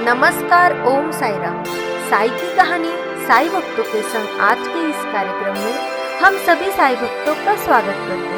नमस्कार, ओम साईराम। साई की कहानी साई भक्तों के संग आज के इस कार्यक्रम में हम सभी साई भक्तों का स्वागत करते हैं।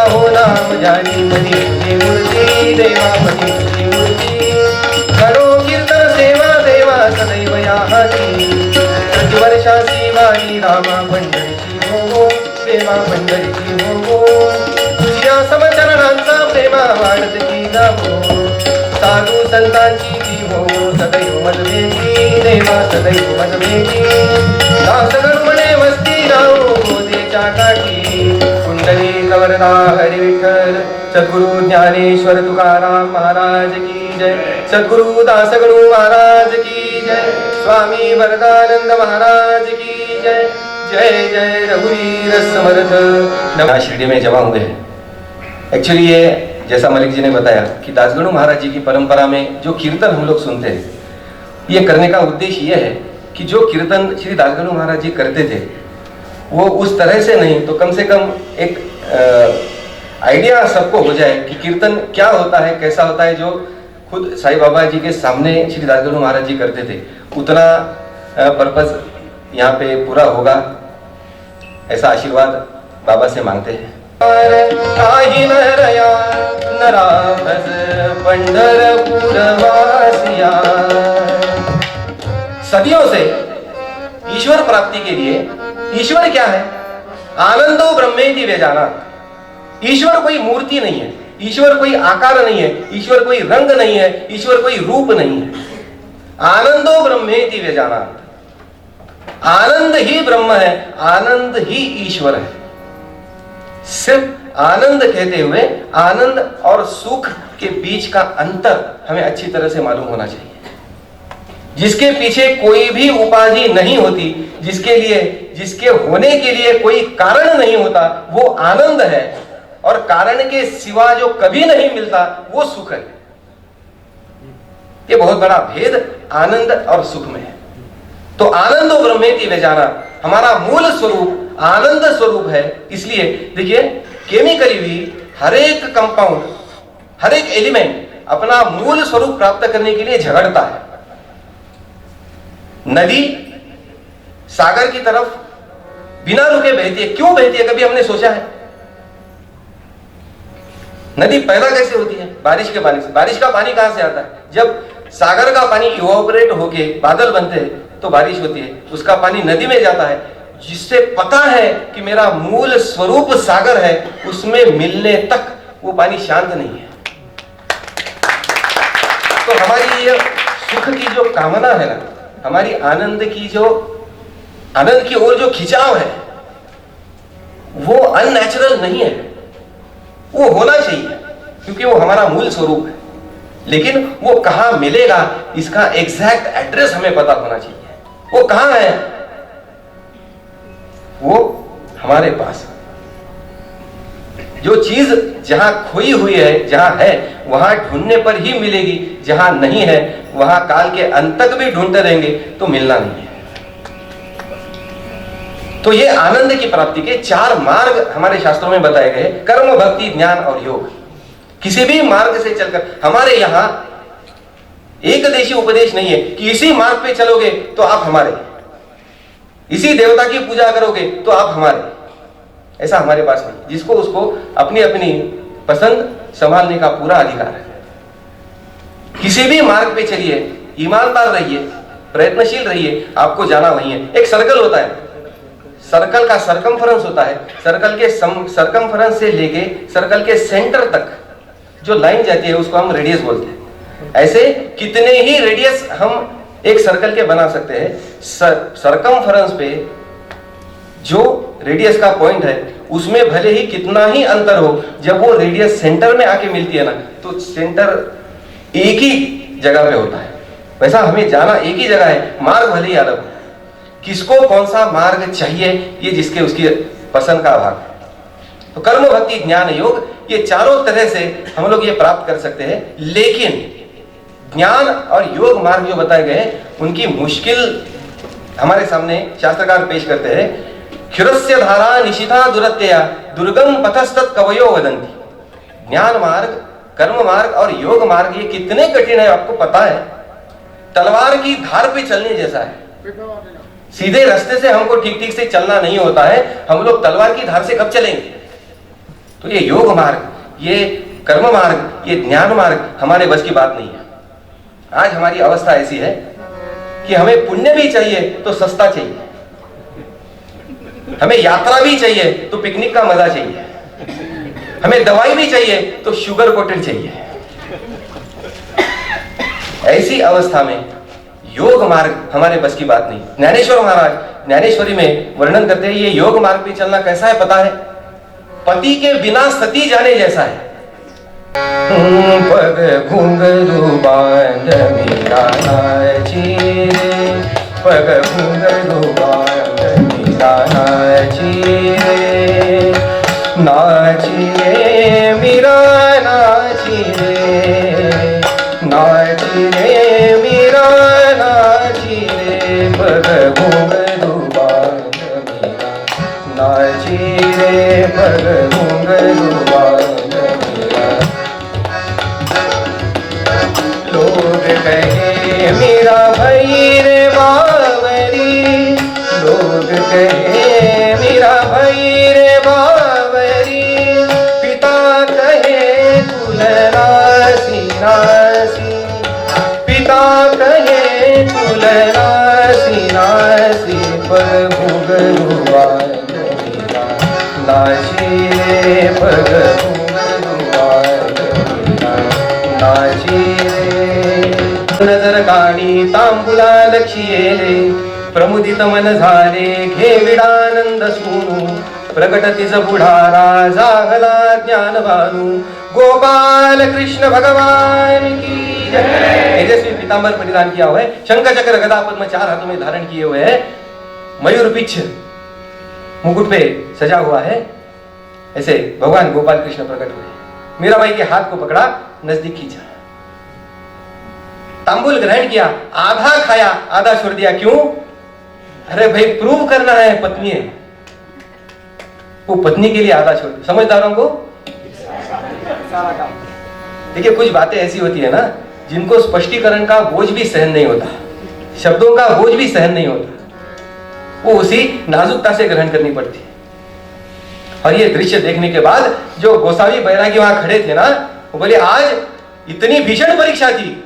हो नाम जानी मनी तुझी मूर्ती देवापती तुझी मूर्ती करो कीर्तन सेवा देवा सदैव या हाती प्रतिवर्षाची वारी रामा पंढरीची हो देवा पंढरीची हो तुझ्या समचरणांचा प्रेमा वाढत की जावो साधू संतांची ती हो सदैव मजवेती देवा सदैव मजवेती दासगण म्हणे वस्ती राहो गोदेच्या काठी कुंडली कवरदा हरि विठ्ठल सद्गुरु ज्ञानेश्वर तुकाराम महाराज की जय। सद्गुरु दासगणु महाराज की जय। स्वामी वरदानंद महाराज की जय। जय जय रघुवीर समर्थ। शिरडी में जमा हुए हैं। एक्चुअली ये जैसा मलिक जी ने बताया कि दासगणु महाराज जी की परंपरा में जो कीर्तन हम लोग सुनते हैं, ये करने का उद्देश्य ये है कि जो कीर्तन श्री दासगणु महाराज जी करते थे वो उस तरह से नहीं तो कम से कम एक आइडिया सबको हो जाए कि कीर्तन क्या होता है, कैसा होता है। जो खुद साईं बाबा जी के सामने श्री दासगणु महाराज जी करते थे, उतना पर्पस यहाँ पे पूरा होगा, ऐसा आशीर्वाद बाबा से मांगते हैं। सदियों से ईश्वर प्राप्ति के लिए, ईश्वर क्या है? आनंदो ब्रह्मेति व्यजानात्। ईश्वर कोई मूर्ति नहीं है, ईश्वर कोई आकार नहीं है, ईश्वर कोई रंग नहीं है, ईश्वर कोई रूप नहीं है। आनंदो ब्रह्मेति व्यजानात्। आनंद ही ब्रह्म है, आनंद ही ईश्वर है। सिर्फ आनंद कहते हुए आनंद और सुख के बीच का अंतर हमें अच्छी तरह से मालूम होना चाहिए। जिसके पीछे कोई भी उपाधि नहीं होती, जिसके होने के लिए कोई कारण नहीं होता, वो आनंद है। और कारण के सिवा जो कभी नहीं मिलता वो सुख है। ये बहुत बड़ा भेद आनंद और सुख में है। तो आनंदो ब्रह्मेति व्यजानात्, हमारा मूल स्वरूप आनंद स्वरूप है। इसलिए देखिए, केमिकली भी हर एक कंपाउंड, हर एक एलिमेंट अपना मूल स्वरूप प्राप्त करने के लिए झगड़ता है। नदी सागर की तरफ बिना रुके बहती है। क्यों बहती है, कभी हमने सोचा है? नदी पैदा कैसे होती है? बारिश के पानी से। बारिश का पानी कहां से आता है? जब सागर का पानी इवोपरेट होके बादल बनते हैं तो बारिश होती है, उसका पानी नदी में जाता है। जिससे पता है कि मेरा मूल स्वरूप सागर है, उसमें मिलने तक वो पानी शांत नहीं है। तो हमारी ये सुख की जो कामना है ना, हमारी आनंद की ओर जो खिंचाव है, वो अननेचुरल नहीं है, वो होना चाहिए क्योंकि वो हमारा मूल स्वरूप है। लेकिन वो कहां मिलेगा, इसका एग्जैक्ट एड्रेस हमें पता होना चाहिए। वो कहां है? वो हमारे पास। जो चीज जहां खोई हुई है, जहां है वहां ढूंढने पर ही मिलेगी, जहां नहीं है वहां काल के अंत तक भी ढूंढते रहेंगे तो मिलना नहीं है। तो ये आनंद की प्राप्ति के 4 मार्ग हमारे शास्त्रों में बताए गए: कर्म, भक्ति, ज्ञान और योग। किसी भी मार्ग से चलकर, हमारे यहां एक देशी उपदेश नहीं है कि इसी मार्ग पे चलोगे तो आप हमारे, इसी देवता की पूजा करोगे तो आप हमारे। ऐसा हमारे पास नहीं। जिसको उसको अपनी अपनी पसंद संभालने का पूरा अधिकार है। किसी भी मार्ग पे चलिए, ईमानदार रहिए, प्रयत्नशील रहिए, आपको जाना वही है। एक सर्कल होता है, सर्कल का सरकमफरेंस होता है। सर्कल के सरकमफरेंस से लेके सर्कल के सेंटर तक जो लाइन जाती है उसको हम रेडियस बोलते हैं। ऐसे कितने ही रेडियस हम एक सर्कल के बना सकते हैं। सरकमफरेंस पे जो रेडियस का पॉइंट है उसमें भले ही कितना ही अंतर हो, जब वो रेडियस सेंटर में आके मिलती है ना, तो सेंटर एक ही जगह पे होता है। वैसा हमें जाना एक ही जगह है, मार्ग भले ही अलग हो। किसको कौन सा मार्ग चाहिए, ये जिसके उसकी पसंद का भाग है। तो कर्म, भक्ति, ज्ञान, योग, ये चारों तरह से हम लोग ये प्राप्त कर सकते हैं। लेकिन ज्ञान और योग मार्ग जो बताए गए, उनकी मुश्किल हमारे सामने शास्त्रकार पेश करते हैं। क्षुरस्य धारा निशिता दुरत्यया दुर्गम पथस्तत् कवयो वदन्ति। ज्ञान मार्ग, कर्म मार्ग और योग मार्ग ये कितने कठिन है आपको पता है? तलवार की धार पे चलने जैसा है। सीधे रास्ते से हमको ठीक ठीक से चलना नहीं होता है, हम लोग तलवार की धार से कब चलेंगे? तो ये योग मार्ग, ये कर्म मार्ग, ये ज्ञान मार्ग हमारे बस की बात नहीं है। आज हमारी अवस्था ऐसी है कि हमें पुण्य भी चाहिए तो सस्ता चाहिए, हमें यात्रा भी चाहिए तो पिकनिक का मजा चाहिए, हमें दवाई भी चाहिए तो शुगर कोटेड चाहिए। ऐसी अवस्था में योग मार्ग हमारे बस की बात नहीं। ज्ञानेश्वर महाराज ज्ञानेश्वरी में वर्णन करते हैं, ये योग मार्ग पे चलना कैसा है पता है? पति के बिना सती जाने जैसा है। पग घुंघरू बांध मीरा नाची रे, पग घुंघरू बांध मीरा नाची रे, नाची रे मीरा नाची रे, नाची रे मीरा नाची रे, पग घुंघरू बांध मीरा नाची रे, पग घुंघरू बांध मीरा। लोग कहे मीरा भई रे बावरी, लोग कहे मीरा भई रे बावरी, पिता कहे कुल राशि राशि, पिता कहे कुल राशि राशि, पर घुंघरू बांध मीरा नाची रे, पर घुंघरू बांध मीरा नाची रे। नजर काढी तांबुला लक्षिये, प्रमुदित मन झाले घेविडानंद सूनु, प्रकट तिज बुढारा जागला ज्ञान भानु, गोपाल कृष्ण भगवान की जय। तेजस्वी पीतांबर परिधान किया हुआ है, शंख चक्र गदा पद्म चार हाथों में धारण किए हुए है, मयूर पिच्छ मुकुट पे सजा हुआ है, ऐसे भगवान गोपाल कृष्ण प्रकट हुए। मीराबाई के हाथ को पकड़ा, नजदीक खींचा, तांबुल ग्रहण किया, आधा खाया आधा छोड़ दिया। क्यों? अरे भाई प्रूव करना है पत्नी है, वो पत्नी के लिए आधा छोड़ दिया। समझदारों को देखिए, कुछ बातें ऐसी होती है ना जिनको स्पष्टीकरण का बोझ भी सहन नहीं होता, शब्दों का बोझ भी सहन नहीं होता, वो उसी नाजुकता से ग्रहण करनी पड़ती है। और ये दृश्य देखने के बाद जो गोसावी बैरागी वहां खड़े थे ना, वो बोले आज इतनी भीषण परीक्षा थी,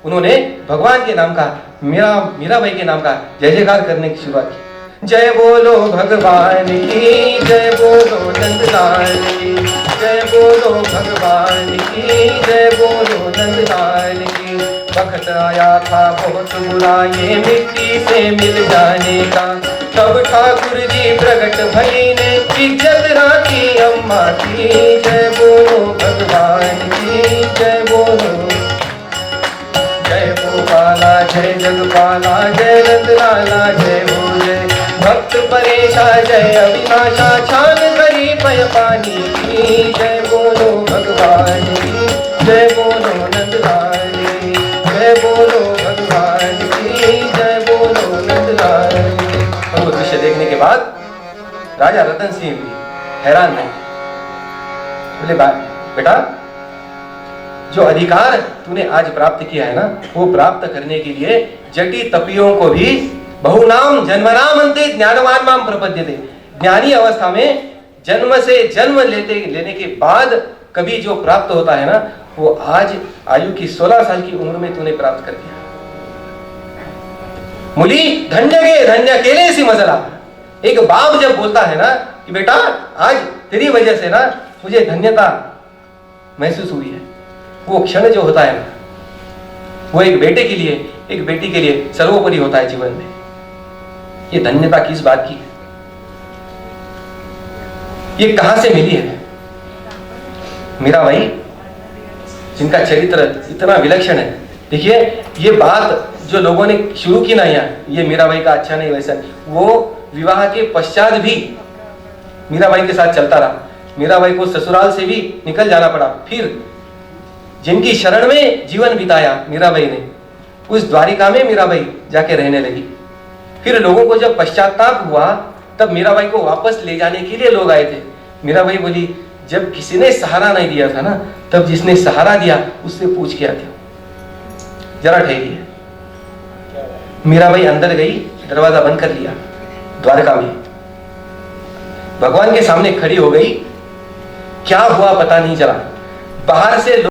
उन्होंने भगवान के नाम का, मीराबाई के नाम का जय जयकार करने की शुरुआत की। जय बोलो भगवान की, जय बोलो नंदलाल की, जय बोलो भगवान की, जय बोलो नंदलाल की। वक्त आया था बहुत बुरा ये मिट्टी से मिल जाने का, तब ठाकुर जी प्रकट भई ने इज्जत राखी अम्मा की। जय बोलो भगवान की, जय बोलो, जय गोपाला जय जगपाला, जय नंदलाला जय हो जय। भक्त परेशा जय अविनाशा, छान करी पय पानी की। जय बोलो भगवान की, जय बोलो नंदलाल की, जय बोलो भगवान की, जय बोलो नंदलाल की। और वो दृश्य देखने के बाद राजा रतन सिंह भी हैरान है, बोले बेटा जो अधिकार तूने आज प्राप्त किया है ना, वो प्राप्त करने के लिए जटी तपियों को भी बहुनाम जन्मनाम अंते ज्ञानवान माम प्रपद्यते। ज्ञानी अवस्था में जन्म से जन्म लेने के बाद कभी जो प्राप्त होता है ना, वो आज आयु की 16 साल की उम्र में तूने प्राप्त कर दिया। मुली धन्य के धन्य केले सी मजला। एक बाप जब बोलता है ना कि बेटा आज तेरी वजह से ना मुझे धन्यता महसूस हुई है, वो क्षण जो होता है ना, वो एक बेटे के लिए, एक बेटी के लिए सर्वोपरि होता है जीवन में। ये धन्यता किस बात की है? ये कहां से मिली है? मीराबाई, जिनका चरित्र इतना विलक्षण है। देखिए, ये बात जो लोगों ने शुरू की ना यहाँ, ये मीराबाई का अच्छा नहीं वैसा, वो विवाह के पश्चात भी मीराबाई के साथ चलता रहा। मीराबाई को ससुराल से भी निकल जाना पड़ा, फिर जिनकी शरण में जीवन बिताया मीराबाई ने, उस द्वारिका में मीराबाई जाके रहने लगी। फिर लोगों को जब पश्चाताप हुआ, तब मीराबाई को वापस ले जाने के लिए लोग आए थे। मीराबाई बोली, जब किसी ने सहारा नहीं दिया था ना, तब जिसने सहारा दिया उससे पूछ के आते हो, जरा ठहरिए। मीराबाई अंदर गई, दरवाजा बंद कर लिया। द्वारका में भगवान के सामने खड़ी हो गई। क्या हुआ पता नहीं चला। बाहर से